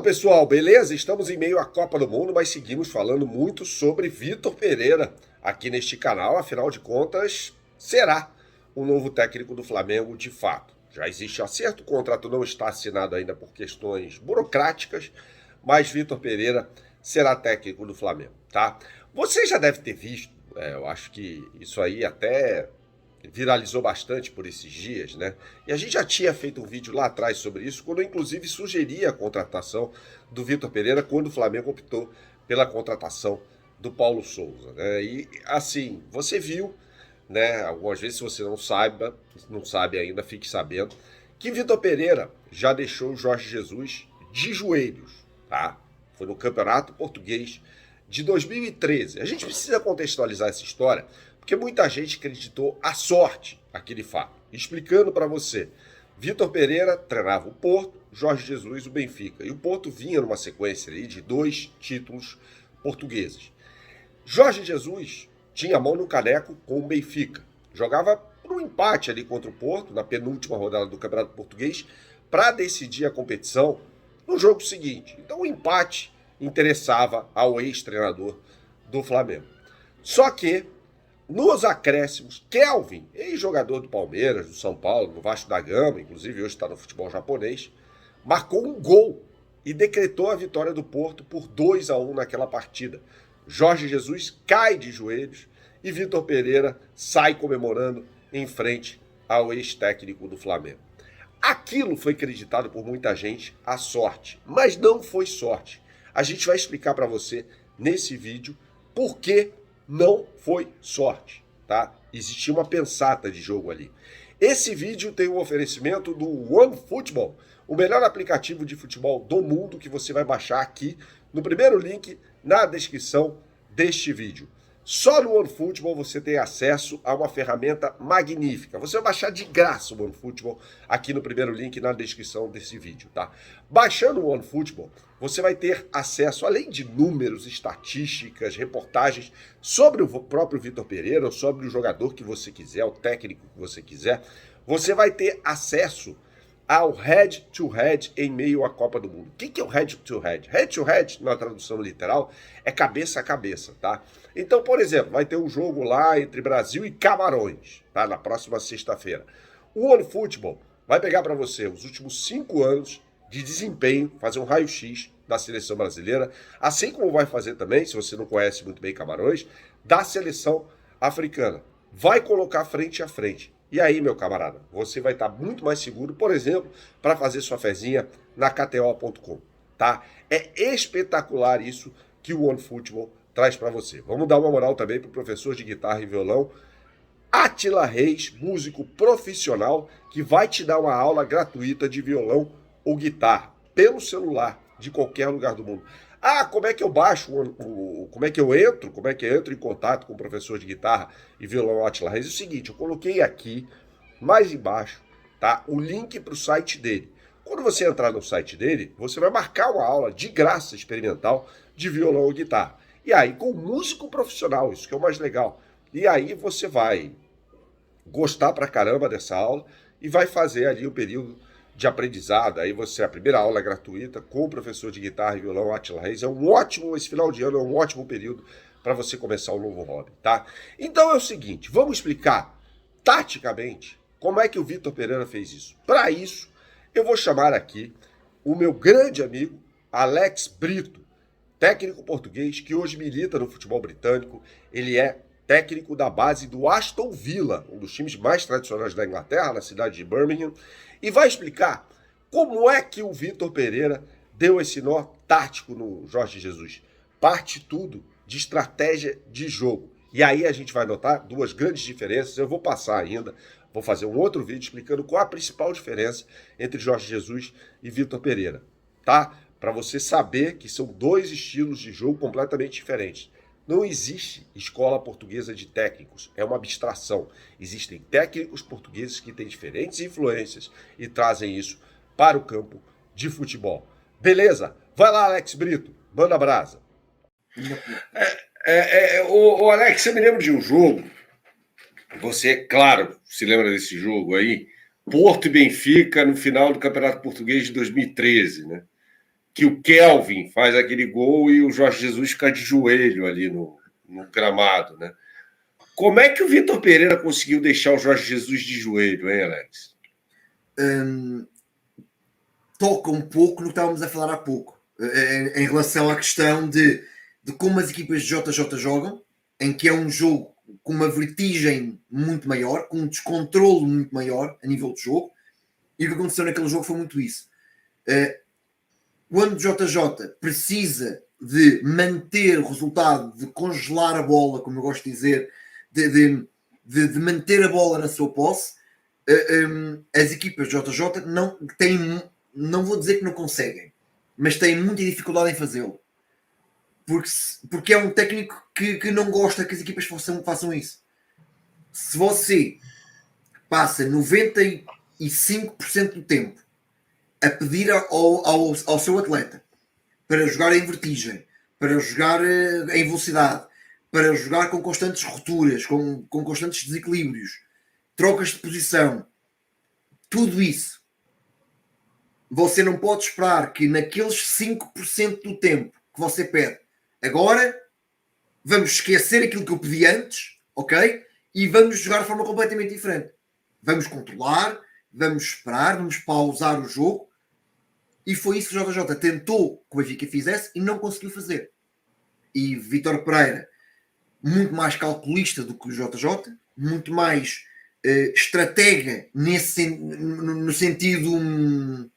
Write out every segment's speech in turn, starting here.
Então, pessoal, beleza? Estamos em meio à Copa do Mundo, mas seguimos falando muito sobre Vitor Pereira aqui neste canal. Afinal de contas, será o novo técnico do Flamengo de fato. Já existe acerto, o contrato não está assinado ainda por questões burocráticas, mas Vitor Pereira será técnico do Flamengo, tá? Você já deve ter visto, eu acho que isso aí até viralizou bastante por esses dias, né? E a gente já tinha feito um vídeo lá atrás sobre isso, quando eu inclusive sugeria a contratação do Vitor Pereira, quando o Flamengo optou pela contratação do Paulo Souza, né? E assim, você viu, né? Algumas vezes, se você não sabe ainda, fique sabendo que Vitor Pereira já deixou o Jorge Jesus de joelhos, tá? Foi no Campeonato Português de 2013. A gente precisa contextualizar essa história, porque muita gente acreditou à sorte aquele fato. Explicando para você, Vitor Pereira treinava o Porto, Jorge Jesus o Benfica. E o Porto vinha numa sequência ali de 2 títulos portugueses. Jorge Jesus tinha a mão no caneco com o Benfica. Jogava no empate ali contra o Porto, na penúltima rodada do Campeonato Português, para decidir a competição no jogo seguinte. Então o empate interessava ao ex-treinador do Flamengo. Só que nos acréscimos, Kelvin, ex-jogador do Palmeiras, do São Paulo, do Vasco da Gama, inclusive hoje está no futebol japonês, marcou um gol e decretou a vitória do Porto por 2-1 naquela partida. Jorge Jesus cai de joelhos e Vitor Pereira sai comemorando em frente ao ex-técnico do Flamengo. Aquilo foi acreditado por muita gente a sorte, mas não foi sorte. A gente vai explicar para você nesse vídeo por que não foi sorte, tá? Existia uma pensata de jogo ali. Esse vídeo tem um oferecimento do OneFootball, o melhor aplicativo de futebol do mundo que você vai baixar aqui no primeiro link na descrição deste vídeo. Só no OneFootball você tem acesso a uma ferramenta magnífica. Você vai baixar de graça o OneFootball aqui no primeiro link na descrição desse vídeo, tá? Baixando o OneFootball, você vai ter acesso, além de números, estatísticas, reportagens sobre o próprio Vitor Pereira, ou sobre o jogador que você quiser, o técnico que você quiser. Você vai ter acesso ao head-to-head em meio à Copa do Mundo. O que é o head-to-head? Head-to-head, na tradução literal, é cabeça a cabeça, tá? Então, por exemplo, vai ter um jogo lá entre Brasil e Camarões, tá? Na próxima sexta-feira. O OneFootball vai pegar para você os últimos 5 anos de desempenho, fazer um raio-x da seleção brasileira, assim como vai fazer também, se você não conhece muito bem Camarões, da seleção africana. Vai colocar frente a frente. E aí, meu camarada, você vai estar muito mais seguro, por exemplo, para fazer sua fezinha na KTO.com, tá? É espetacular isso que o OneFootball traz para você. Vamos dar uma moral também para o professor de guitarra e violão, Átila Reis, músico profissional, que vai te dar uma aula gratuita de violão ou guitarra, pelo celular, de qualquer lugar do mundo. Ah, como é que eu baixo, como é que eu entro em contato com o professor de guitarra e violão Átila Reis? É o seguinte, eu coloquei aqui, mais embaixo, tá, o link para o site dele. Quando você entrar no site dele, você vai marcar uma aula de graça experimental de violão ou guitarra. E aí, com músico profissional, isso que é o mais legal. E aí você vai gostar pra caramba dessa aula e vai fazer ali o período de aprendizado. Aí a primeira aula é gratuita com o professor de guitarra e violão Átila Reis. Esse final de ano é um ótimo período para você começar um novo hobby, tá? Então é o seguinte, vamos explicar taticamente como é que o Vitor Pereira fez isso. Para isso, eu vou chamar aqui o meu grande amigo Alex Brito, técnico português que hoje milita no futebol britânico. Ele é técnico da base do Aston Villa, um dos times mais tradicionais da Inglaterra, na cidade de Birmingham, e vai explicar como é que o Vitor Pereira deu esse nó tático no Jorge Jesus. Parte tudo de estratégia de jogo. E aí a gente vai notar 2 grandes diferenças. Eu vou passar ainda, vou fazer um outro vídeo explicando qual a principal diferença entre Jorge Jesus e Vitor Pereira, tá? Para você saber que são 2 estilos de jogo completamente diferentes. Não existe escola portuguesa de técnicos, é uma abstração. Existem técnicos portugueses que têm diferentes influências e trazem isso para o campo de futebol. Beleza? Vai lá, Alex Brito, manda brasa. O Alex, eu me lembro de um jogo, você, claro, se lembra desse jogo aí, Porto e Benfica no final do Campeonato Português de 2013, né? que o Kelvin faz aquele gol e o Jorge Jesus fica de joelho ali no gramado, né? Como é que o Vitor Pereira conseguiu deixar o Jorge Jesus de joelho, hein, Alex? Toca um pouco no que estávamos a falar há pouco, em relação à questão de como as equipas de JJ jogam, em que é um jogo com uma vertigem muito maior, com um descontrole muito maior a nível de jogo, e o que aconteceu naquele jogo foi muito isso. Quando o JJ precisa de manter o resultado, de congelar a bola, como eu gosto de dizer, de manter a bola na sua posse, as equipas de JJ não têm, não vou dizer que não conseguem, mas têm muita dificuldade em fazê-lo. Porque é um técnico que não gosta que as equipas façam isso. Se você passa 95% do tempo a pedir ao seu atleta para jogar em vertigem, para jogar em velocidade, para jogar com constantes rupturas, com constantes desequilíbrios, trocas de posição, tudo isso, você não pode esperar que naqueles 5% do tempo que você pede, agora vamos esquecer aquilo que eu pedi antes, ok? E vamos jogar de forma completamente diferente. Vamos controlar, vamos esperar, vamos pausar o jogo. E foi isso que o JJ tentou que o Benfica fizesse e não conseguiu fazer. E Vítor Pereira, muito mais calculista do que o JJ, muito mais estratega no sentido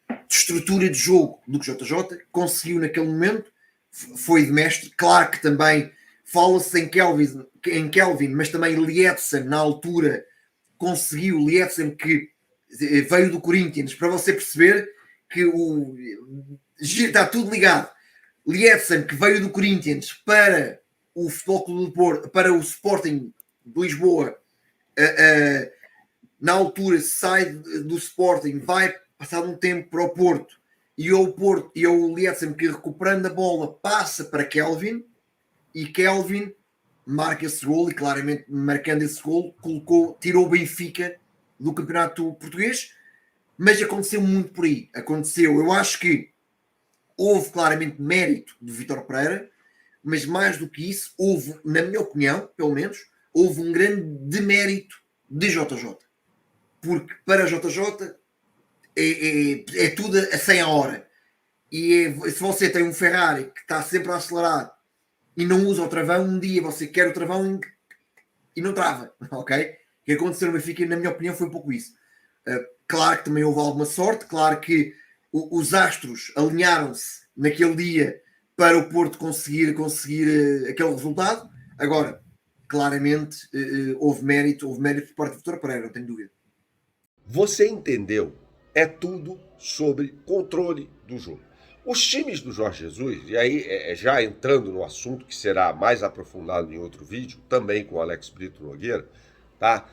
de estrutura de jogo do que o JJ, conseguiu naquele momento, foi de mestre. Claro que também fala-se em Kelvin, mas também Lietzen na altura conseguiu, Lietzen que veio do Corinthians, para você perceber que está tudo ligado. Lietzen que veio do Corinthians para o Futebol Clube do Porto, para o Sporting de Lisboa, na altura sai do Sporting, vai passar um tempo para o Porto, e o Lietzen que recuperando a bola passa para Kelvin, e Kelvin marca esse gol, e claramente marcando esse gol tirou o Benfica do campeonato português. Mas aconteceu muito por aí. Eu acho que houve claramente mérito de Vítor Pereira, mas mais do que isso, houve, na minha opinião, pelo menos, houve um grande demérito de JJ. Porque para JJ é tudo a 100 a hora. E se você tem um Ferrari que está sempre a acelerar e não usa o travão, um dia você quer o travão e não trava. Ok? O que aconteceu no Benfica, na minha opinião, foi um pouco isso. Claro que também houve alguma sorte, claro que os astros alinharam-se naquele dia para o Porto conseguir aquele resultado. Agora, claramente, houve mérito por parte de Vítor Pereira, não tenho dúvida. Você entendeu? É tudo sobre controle do jogo. Os times do Jorge Jesus, e aí já entrando no assunto que será mais aprofundado em outro vídeo, também com o Alex Brito Nogueira, tá?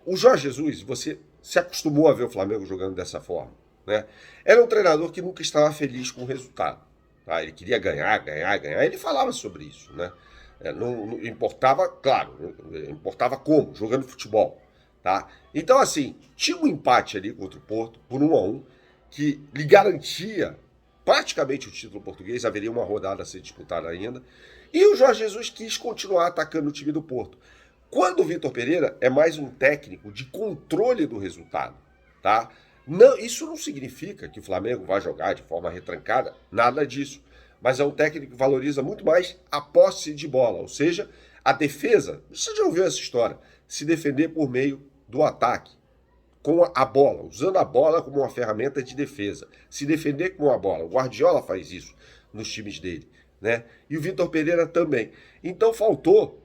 O Jorge Jesus, você se acostumou a ver o Flamengo jogando dessa forma, né? Era um treinador que nunca estava feliz com o resultado, tá? Ele queria ganhar, ele falava sobre isso, né? Não importava, claro, importava como? Jogando futebol, tá? Então, assim, tinha um empate ali contra o Porto, por 1-1, que lhe garantia praticamente o título português, haveria uma rodada a ser disputada ainda, e o Jorge Jesus quis continuar atacando o time do Porto. Quando o Vitor Pereira é mais um técnico de controle do resultado, tá? Não, isso não significa que o Flamengo vai jogar de forma retrancada, nada disso. Mas é um técnico que valoriza muito mais a posse de bola, ou seja, a defesa. Você já ouviu essa história? Se defender por meio do ataque, com a bola, usando a bola como uma ferramenta de defesa. Se defender com a bola. O Guardiola faz isso nos times dele, né? E o Vitor Pereira também. Então faltou,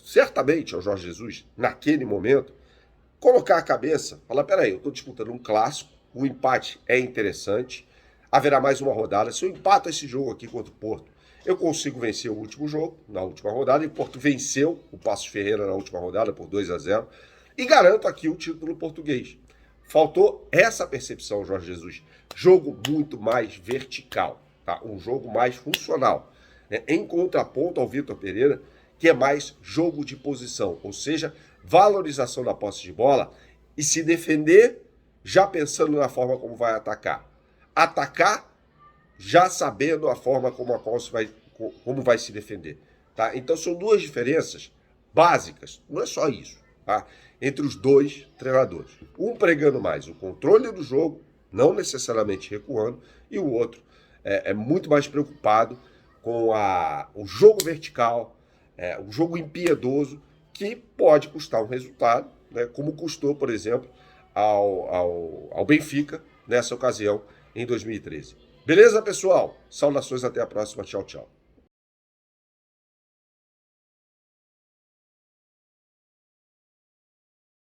certamente ao Jorge Jesus, naquele momento, colocar a cabeça, falar, peraí, eu estou disputando um clássico, o empate é interessante, haverá mais uma rodada, se eu empato esse jogo aqui contra o Porto, eu consigo vencer o último jogo, na última rodada, e o Porto venceu o Passos Ferreira na última rodada por 2-0, e garanto aqui o título português. Faltou essa percepção, Jorge Jesus. Jogo muito mais vertical, tá? Um jogo mais funcional, né? Em contraponto ao Vitor Pereira, que é mais jogo de posição, ou seja, valorização da posse de bola e se defender já pensando na forma como vai atacar. Atacar já sabendo a forma como vai se defender. Tá? Então são duas diferenças básicas, não é só isso, tá? Entre os dois treinadores. Um pregando mais o controle do jogo, não necessariamente recuando, e o outro é muito mais preocupado com o jogo vertical, o jogo impiedoso, que pode custar um resultado, né? Como custou, por exemplo, ao Benfica nessa ocasião em 2013. Beleza, pessoal? Saudações, até a próxima. Tchau, tchau.